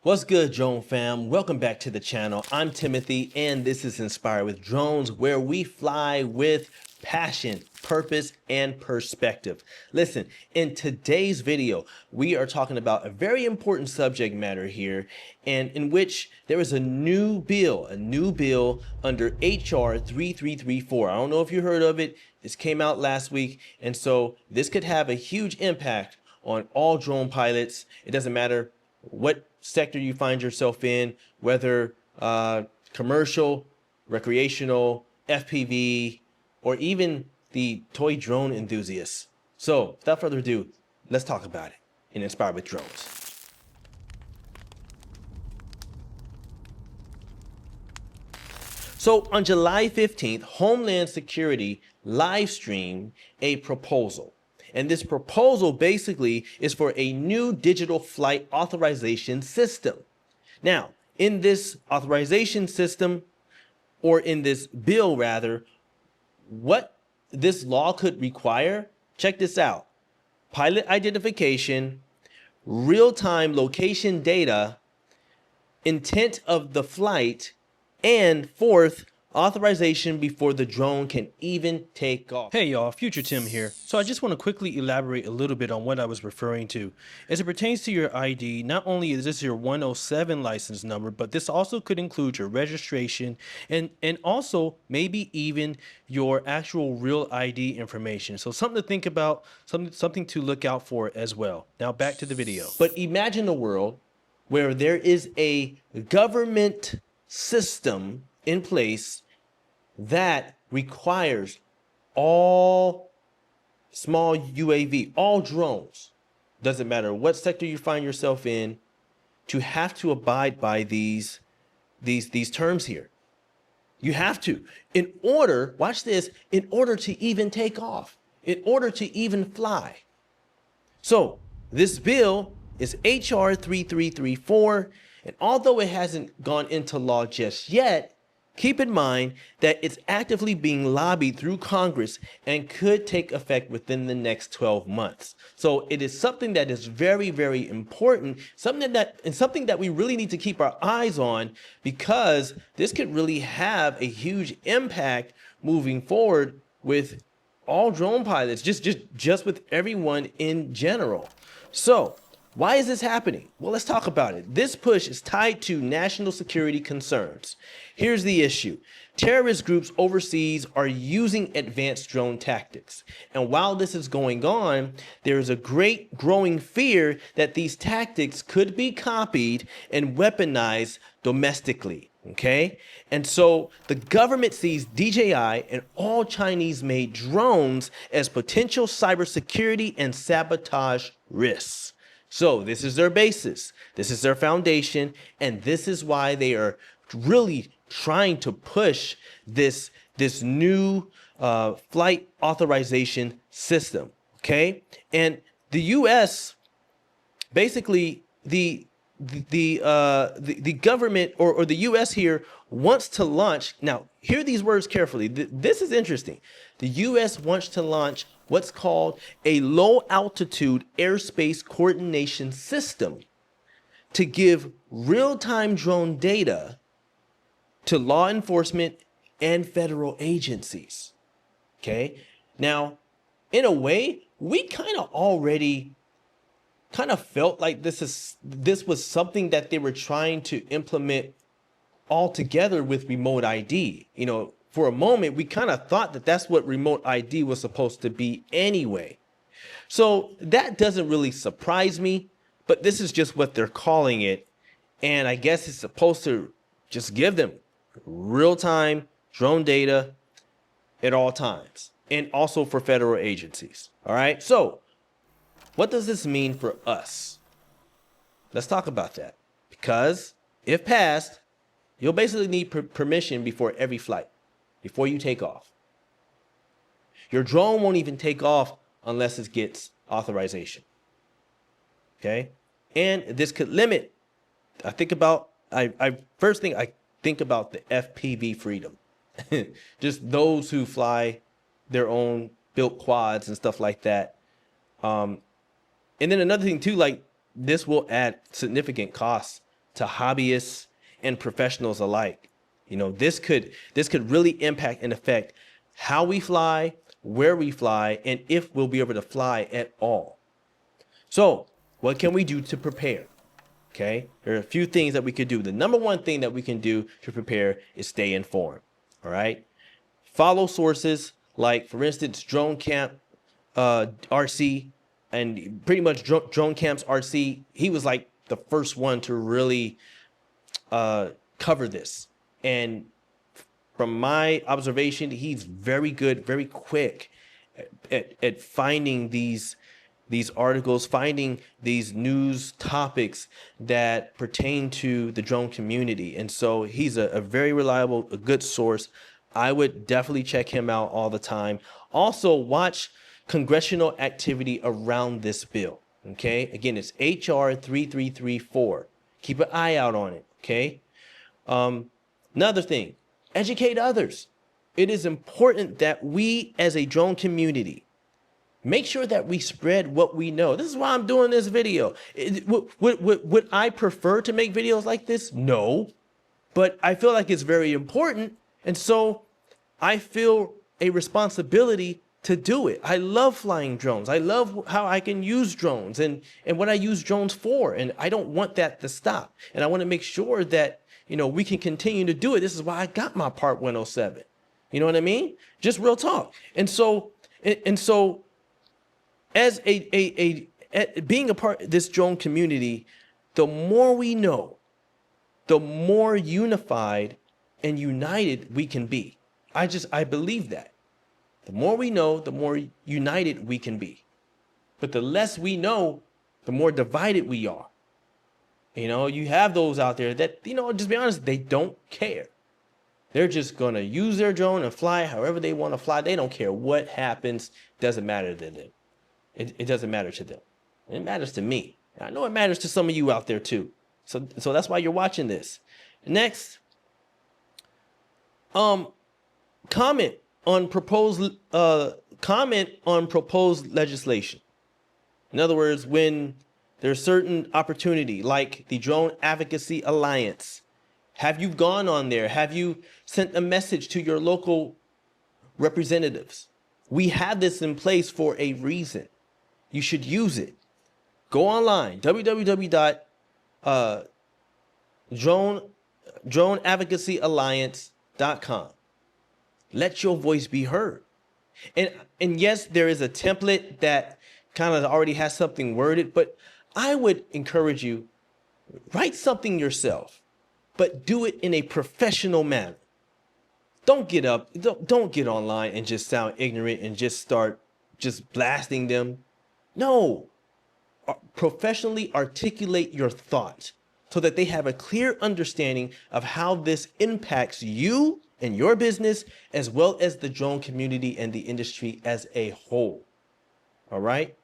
What's good, drone fam? Welcome back to the channel. I'm Timothy, and this is Inspired with Drones, where we fly with passion, purpose, and perspective. Listen, in today's video, we are talking about a very important subject matter here, and in which there is a new bill under HR 3334. I don't know if you heard of it. This came out last week, and so this could have a huge impact on all drone pilots. It doesn't matter what sector you find yourself in, whether commercial, recreational, FPV, or even the toy drone enthusiasts. So without further ado, let's talk about it in Inspired with Drones. So on July 15th, Homeland Security live streamed a proposal. And this proposal basically is for a new digital flight authorization system. Now, in this authorization system, or in this bill rather, what this law could require, check this out: pilot identification, real-time location data, intent of the flight, and fourth, authorization before the drone can even take off. Hey y'all, Future Tim here. So I just want to quickly elaborate a little bit on what I was referring to. As it pertains to your ID, not only is this your 107 license number, but this also could include your registration and also maybe even your actual real ID information. So something to think about, something to look out for as well. Now back to the video. But imagine a world where there is a government system in place that requires all small UAV, all drones, doesn't matter what sector you find yourself in, to have to abide by these terms here. You have to, in order, watch this, in order to even take off, in order to even fly. So this bill is HR 3334, and although it hasn't gone into law just yet, keep in mind that it's actively being lobbied through Congress and could take effect within the next 12 months. So it is something that is very, very important, something that we really need to keep our eyes on, because this could really have a huge impact moving forward with all drone pilots, just with everyone in general. So why is this happening? Well, let's talk about it. This push is tied to national security concerns. Here's the issue. Terrorist groups overseas are using advanced drone tactics. And while this is going on, there is a great growing fear that these tactics could be copied and weaponized domestically. Okay? And so the government sees DJI and all Chinese-made drones as potential cybersecurity and sabotage risks. So this is their basis, this is their foundation, and this is why they are really trying to push this new flight authorization system, okay? And the U.S., basically the government or the U.S. here wants to launch, now hear these words carefully, this is interesting. The U.S. wants to launch what's called a low altitude airspace coordination system to give real-time drone data to law enforcement and federal agencies. Okay, now in a way we kind of already felt like this was something that they were trying to implement all together with remote ID. You know, for a moment, we kind of thought that that's what remote ID was supposed to be anyway. So that doesn't really surprise me, but this is just what they're calling it. And I guess it's supposed to just give them real-time drone data at all times, and also for federal agencies. All right. So what does this mean for us? Let's talk about that, because if passed, you'll basically need permission before every flight, before you take off. Your drone won't even take off unless it gets authorization. Okay? And this could limit, I think about the FPV freedom. Just those who fly their own built quads and stuff like that. And then another thing too, like this will add significant costs to hobbyists and professionals alike. This could really impact and affect how we fly, where we fly, and if we'll be able to fly at all. So what can we do to prepare? Okay, there are a few things that we could do. The number one thing that we can do to prepare is stay informed. All right, follow sources like, for instance, Drone Camp RC, and pretty much Drone Camp's RC. He was like the first one to really cover this, and from my observation, he's very good, very quick at finding these articles, finding these news topics that pertain to the drone community. And so he's a very reliable, a good source. I would definitely check him out all the time. Also, watch congressional activity around this bill. Okay, again, it's HR 3334. Keep an eye out on it. Okay. Another thing, educate others. It is important that we as a drone community make sure that we spread what we know. This is why I'm doing this video. Would I prefer to make videos like this? No, but I feel like it's very important. And so I feel a responsibility to do it. I love flying drones. I love how I can use drones and what I use drones for. And I don't want that to stop. And I want to make sure that, we can continue to do it. This is why I got my Part 107. You know what I mean? Just real talk. And so as being a part of this drone community, the more we know, the more unified and united we can be. I believe that. The more we know, the more united we can be. But the less we know, the more divided we are. You have those out there that, just be honest, they don't care. They're just going to use their drone and fly however they want to fly. They don't care what happens. Doesn't matter to them. It doesn't matter to them. It matters to me. I know it matters to some of you out there too. So that's why you're watching this. Next, comment on proposed legislation. In other words, when there's certain opportunity, like the Drone Advocacy Alliance, have you gone on there? Have you sent a message to your local representatives? We have this in place for a reason. You should use it. Go online, www.droneadvocacyalliance.com. Let your voice be heard. And yes, there is a template that kind of already has something worded, but I would encourage you, write something yourself, but do it in a professional manner. Don't get online and just sound ignorant and just start just blasting them. No, professionally articulate your thought so that they have a clear understanding of how this impacts you and your business, as well as the drone community and the industry as a whole. All right.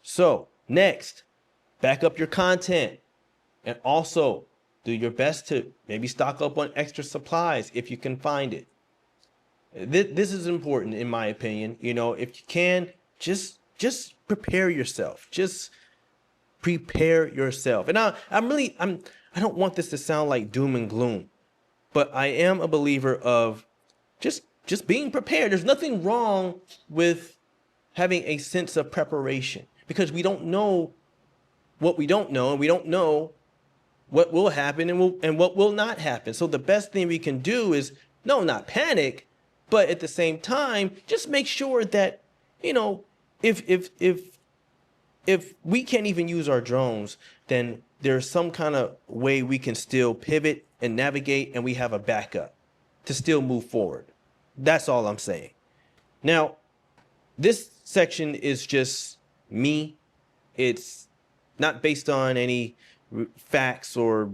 So next, back up your content, and also do your best to maybe stock up on extra supplies if you can find it. This is important, in my opinion. If you can, just prepare yourself. Just prepare yourself. And I don't want this to sound like doom and gloom, but I am a believer of just being prepared. There's nothing wrong with having a sense of preparation, because we don't know what we don't know, and we don't know what will happen and what will not happen. So the best thing we can do is not panic, but at the same time, just make sure that, if we can't even use our drones, then there's some kind of way we can still pivot and navigate, and we have a backup to still move forward. That's all I'm saying. Now, this section is just me. It's not based on any facts or,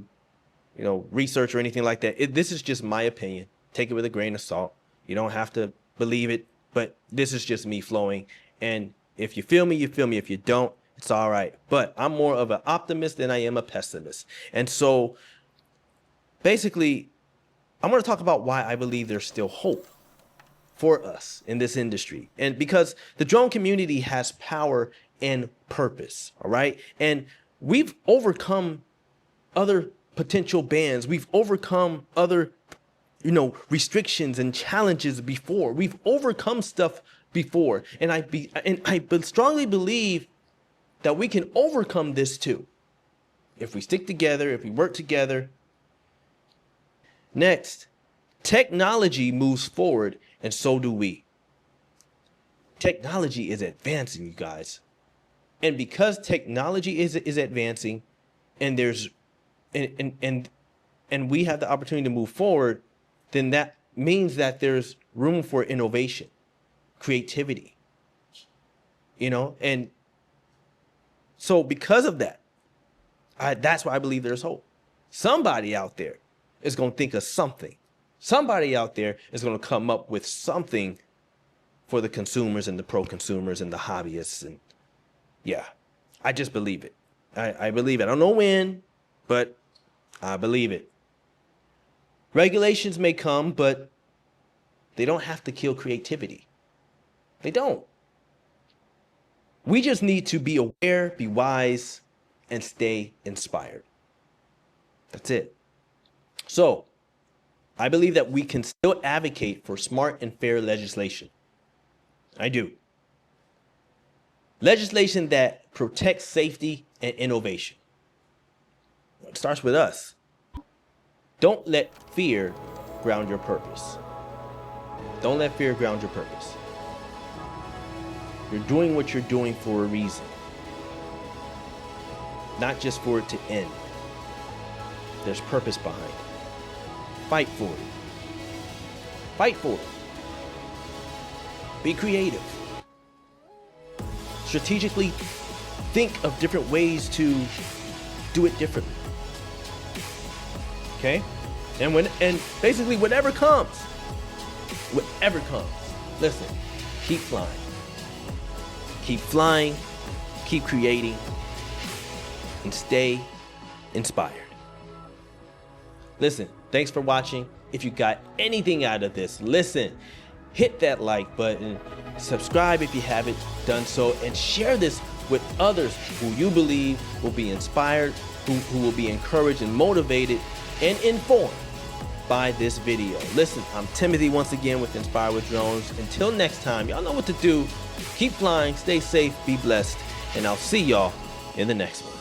research or anything like that. This is just my opinion. Take it with a grain of salt. You don't have to believe it, but this is just me flowing. And if you feel me, you feel me. If you don't, it's all right. But I'm more of an optimist than I am a pessimist. And so basically, I'm going to talk about why I believe there's still hope for us in this industry. And because the drone community has power and purpose, all right? And we've overcome other potential bans. We've overcome other, restrictions and challenges before. We've overcome stuff before. And I strongly believe that we can overcome this too. If we stick together, if we work together. Next, technology moves forward, and so do we. Technology is advancing, you guys. And because technology is advancing, and there's and we have the opportunity to move forward, then that means that there's room for innovation, creativity. And so because of that, that's why I believe there's hope. Somebody out there is going to think of something. Somebody out there is going to come up with something for the consumers and the pro-consumers and the hobbyists. And yeah, I just believe it. I believe it. I don't know when, but I believe it. Regulations may come, but they don't have to kill creativity. They don't. We just need to be aware, be wise, and stay inspired. That's it. So, I believe that we can still advocate for smart and fair legislation. I do. Legislation that protects safety and innovation. It starts with us. Don't let fear ground your purpose. Don't let fear ground your purpose. You're doing what you're doing for a reason. Not just for it to end. There's purpose behind it. Fight for it. Fight for it. Be creative. Strategically think of different ways to do it differently. Okay? And basically whatever comes, listen, keep flying. Keep flying, keep creating, and stay inspired. Listen, thanks for watching. If you got anything out of this, listen, hit that like button, subscribe if you haven't done so, and share this with others who you believe will be inspired, who will be encouraged and motivated and informed by this video. Listen, I'm Timothy once again with Inspire with Drones. Until next time, y'all know what to do. Keep flying, stay safe, be blessed, and I'll see y'all in the next one.